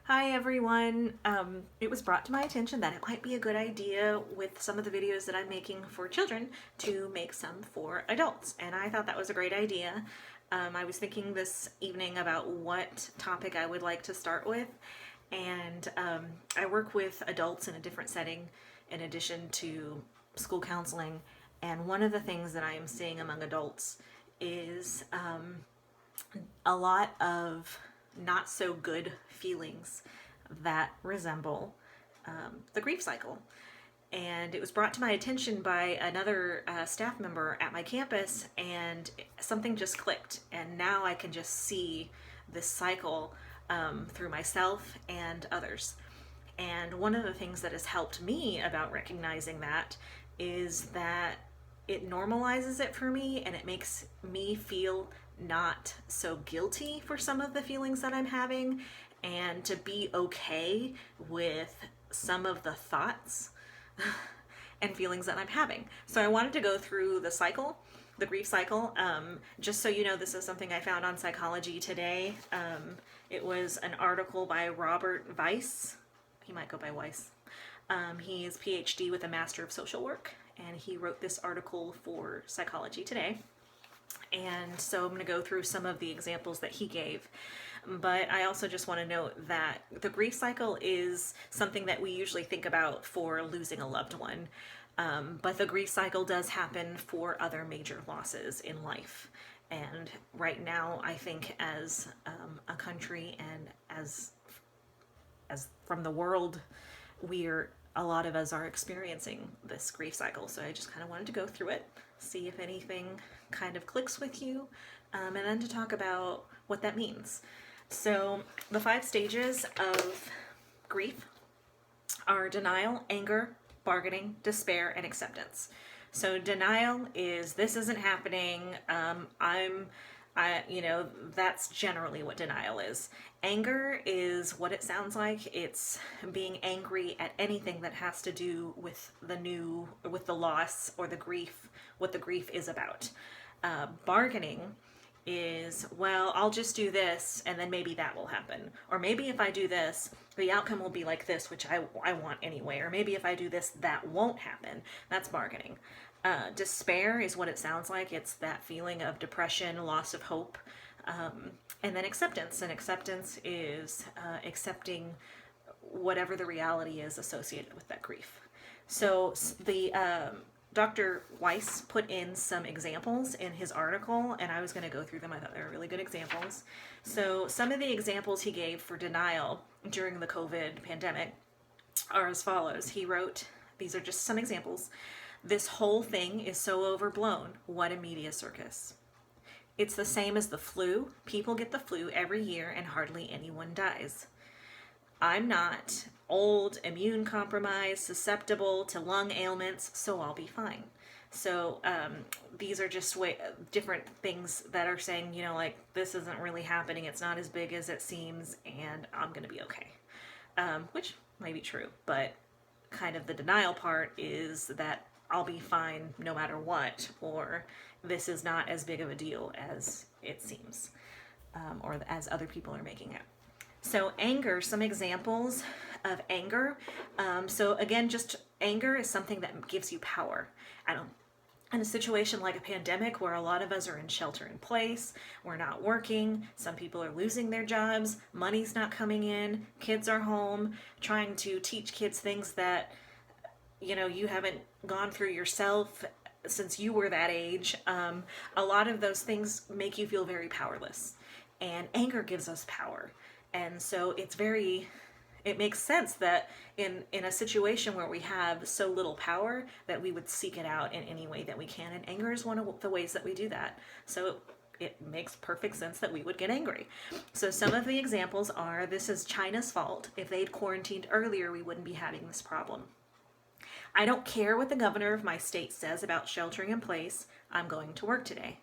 Hi everyone. It was brought to my attention that it might be a good idea with some of the videos that I'm making for children to make some for adults, and I thought that was a great idea. I was thinking this evening about what topic I would like to start with, and I work with adults in a different setting in addition to school counseling, and one of the things that I am seeing among adults is a lot of not so good feelings that resemble the grief cycle. And it was brought to my attention by another staff member at my campus, and something just clicked. And now I can just see this cycle through myself and others. And one of the things that has helped me about recognizing that is that it normalizes it for me and it makes me feel not so guilty for some of the feelings that I'm having, and to be okay with some of the thoughts and feelings that I'm having. So I wanted to go through the cycle, the grief cycle. Just so you know, this is something I found on Psychology Today. It was an article by Robert Weiss. He might go by Weiss. He's PhD with a Master of Social Work, and he wrote this article for Psychology Today. And so I'm going to go through some of the examples that he gave. But I also just want to note that the grief cycle is something that we usually think about for losing a loved one. But the grief cycle does happen for other major losses in life. And right now, I think as a country and as from the world, a lot of us are experiencing this grief cycle. So I just kind of wanted to go through it, see if anything kind of clicks with you, and then to talk about what that means. So the 5 stages of grief are denial, anger, bargaining, despair, and acceptance. So denial is, this isn't happening. That's generally what denial is. Anger is what it sounds like. It's being angry at anything that has to do with the loss or the grief, what the grief is about. Bargaining is, well, I'll just do this and then maybe that will happen. Or maybe if I do this, the outcome will be like this, which I want anyway. Or maybe if I do this, that won't happen. That's bargaining. Despair is what it sounds like. It's that feeling of depression, loss of hope. And then acceptance. And acceptance is accepting whatever the reality is associated with that grief. So the Dr. Weiss put in some examples in his article, and I was going to go through them. I thought they were really good examples. So some of the examples he gave for denial during the COVID pandemic are as follows. He wrote, these are just some examples. This whole thing is so overblown. What a media circus. It's the same as the flu. People get the flu every year and hardly anyone dies. I'm not old, immune compromised, susceptible to lung ailments, so I'll be fine. So these are just different things that are saying, like, this isn't really happening. It's not as big as it seems, and I'm going to be okay. Which might be true, but kind of the denial part is that I'll be fine no matter what, or this is not as big of a deal as it seems, or as other people are making it. So anger, some examples of anger. So again, just anger is something that gives you power. In a situation like a pandemic where a lot of us are in shelter in place, we're not working, some people are losing their jobs, money's not coming in, kids are home, trying to teach kids things that you haven't gone through yourself since you were that age. A lot of those things make you feel very powerless, and anger gives us power. And so it makes sense that in a situation where we have so little power that we would seek it out in any way that we can. And anger is one of the ways that we do that. So it makes perfect sense that we would get angry. So some of the examples are, this is China's fault. If they'd quarantined earlier, we wouldn't be having this problem. I don't care what the governor of my state says about sheltering in place. I'm going to work today.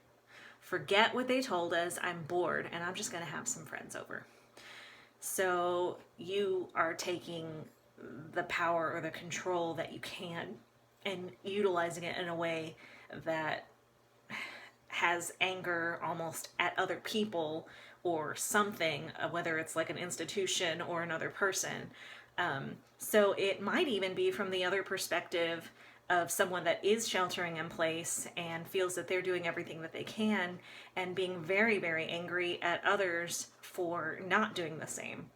Forget what they told us. I'm bored and I'm just going to have some friends over. So you are taking the power or the control that you can and utilizing it in a way that has anger almost at other people or something, whether it's like an institution or another person. So it might even be from the other perspective of someone that is sheltering in place and feels that they're doing everything that they can and being very, very angry at others for not doing the same.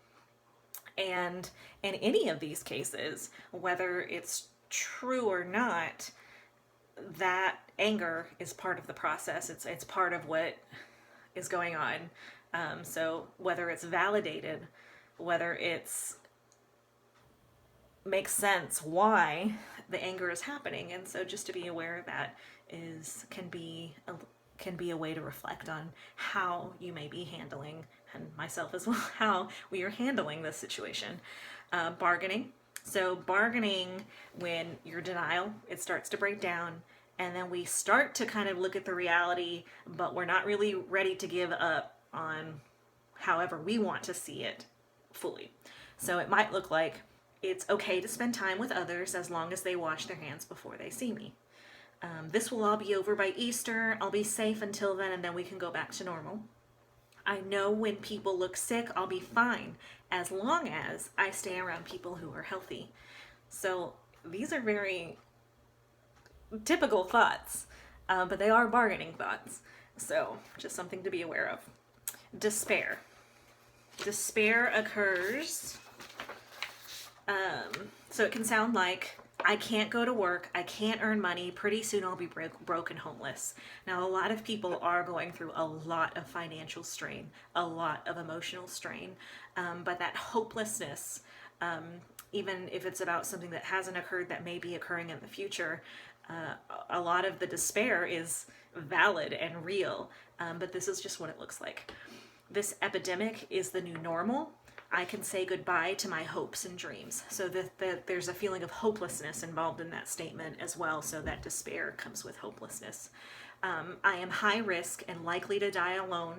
And in any of these cases, whether it's true or not, that anger is part of the process. It's part of what is going on. So whether it's validated, whether it's makes sense why the anger is happening, and so just to be aware of that can be a way to reflect on how you may be handling, and myself as well, how we are handling this situation. Bargaining. So bargaining, when your denial, it starts to break down, and then we start to kind of look at the reality, but we're not really ready to give up on however we want to see it fully. So it might look like it's okay to spend time with others as long as they wash their hands before they see me. This will all be over by Easter. I'll be safe until then, and then we can go back to normal. I know when people look sick, I'll be fine as long as I stay around people who are healthy. So these are very typical thoughts, but they are bargaining thoughts. So just something to be aware of. Despair. Despair occurs. So it can sound like, I can't go to work, I can't earn money, pretty soon I'll be broke and homeless. Now, a lot of people are going through a lot of financial strain, a lot of emotional strain, but that hopelessness, even if it's about something that hasn't occurred that may be occurring in the future, a lot of the despair is valid and real, but this is just what it looks like. This epidemic is the new normal. I can say goodbye to my hopes and dreams. So that there's a feeling of hopelessness involved in that statement as well. So that despair comes with hopelessness. I am high risk and likely to die alone.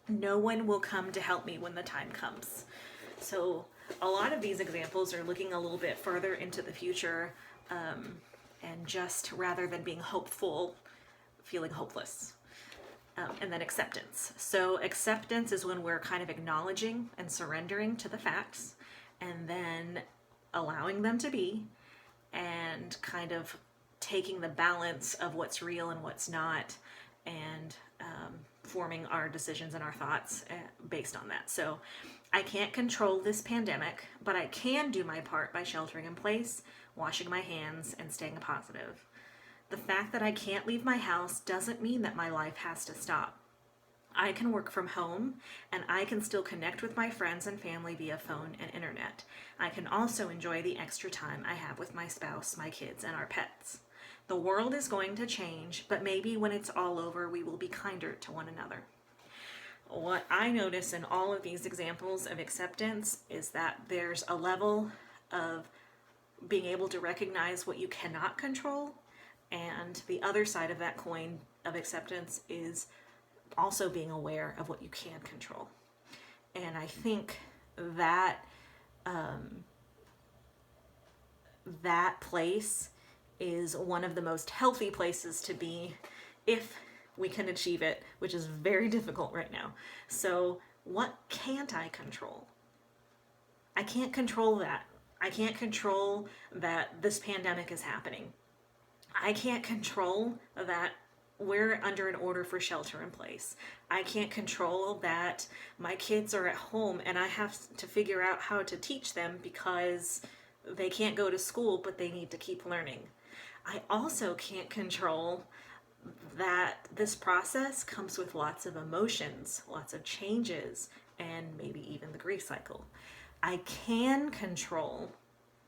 No one will come to help me when the time comes. So a lot of these examples are looking a little bit further into the future, and just rather than being hopeful, feeling hopeless. And then acceptance. So acceptance is when we're kind of acknowledging and surrendering to the facts and then allowing them to be, and kind of taking the balance of what's real and what's not, and forming our decisions and our thoughts based on that. So I can't control this pandemic, but I can do my part by sheltering in place, washing my hands, and staying positive. The fact that I can't leave my house doesn't mean that my life has to stop. I can work from home, and I can still connect with my friends and family via phone and internet. I can also enjoy the extra time I have with my spouse, my kids, and our pets. The world is going to change, but maybe when it's all over, we will be kinder to one another. What I notice in all of these examples of acceptance is that there's a level of being able to recognize what you cannot control. And the other side of that coin of acceptance is also being aware of what you can control. And I think that that place is one of the most healthy places to be if we can achieve it, which is very difficult right now. So what can't I control? I can't control that. I can't control that this pandemic is happening. I can't control that we're under an order for shelter in place. I can't control that my kids are at home and I have to figure out how to teach them because they can't go to school, but they need to keep learning. I also can't control that this process comes with lots of emotions, lots of changes, and maybe even the grief cycle. I can control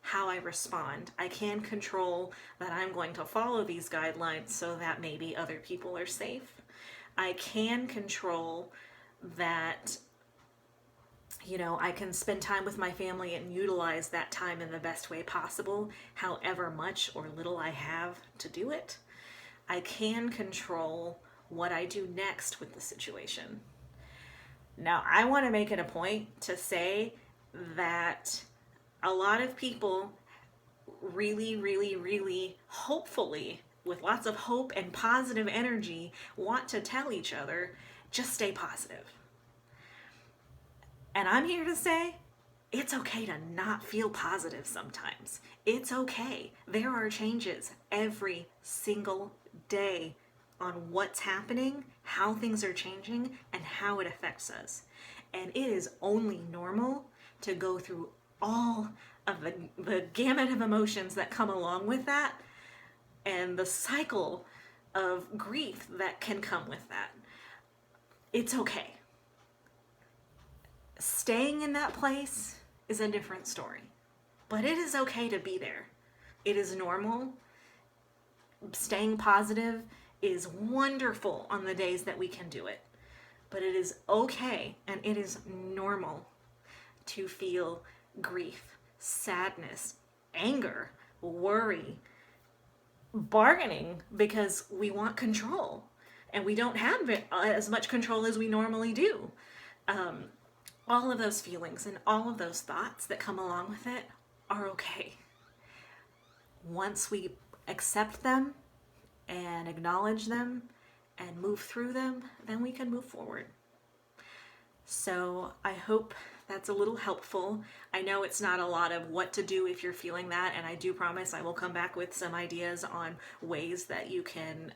how I respond. I can control that I'm going to follow these guidelines so that maybe other people are safe. I can control that, I can spend time with my family and utilize that time in the best way possible, however much or little I have to do it. I can control what I do next with the situation. Now, I want to make it a point to say that a lot of people really, really, really hopefully, with lots of hope and positive energy, want to tell each other, just stay positive. And I'm here to say, it's okay to not feel positive sometimes. It's okay. There are changes every single day on what's happening, how things are changing, and how it affects us. And it is only normal to go through all of the gamut of emotions that come along with that and the cycle of grief that can come with that. It's okay. Staying in that place is a different story, but it is okay to be there. It is normal. Staying positive is wonderful on the days that we can do it, but it is okay and it is normal to feel grief, sadness, anger, worry, bargaining because we want control and we don't have as much control as we normally do. All of those feelings and all of those thoughts that come along with it are okay. Once we accept them and acknowledge them and move through them, then we can move forward. So I hope that's a little helpful. I know it's not a lot of what to do if you're feeling that, and I do promise I will come back with some ideas on ways that you can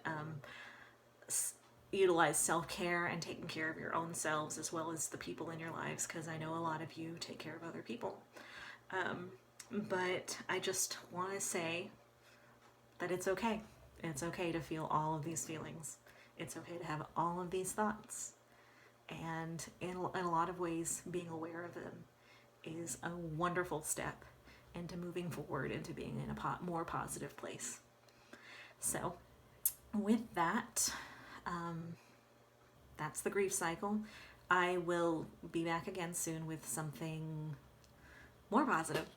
utilize self-care and taking care of your own selves as well as the people in your lives, because I know a lot of you take care of other people. But I just want to say that it's okay. It's okay to feel all of these feelings. It's okay to have all of these thoughts. And in a lot of ways, being aware of them is a wonderful step into moving forward, into being in a more positive place. So with that, that's the grief cycle. I will be back again soon with something more positive.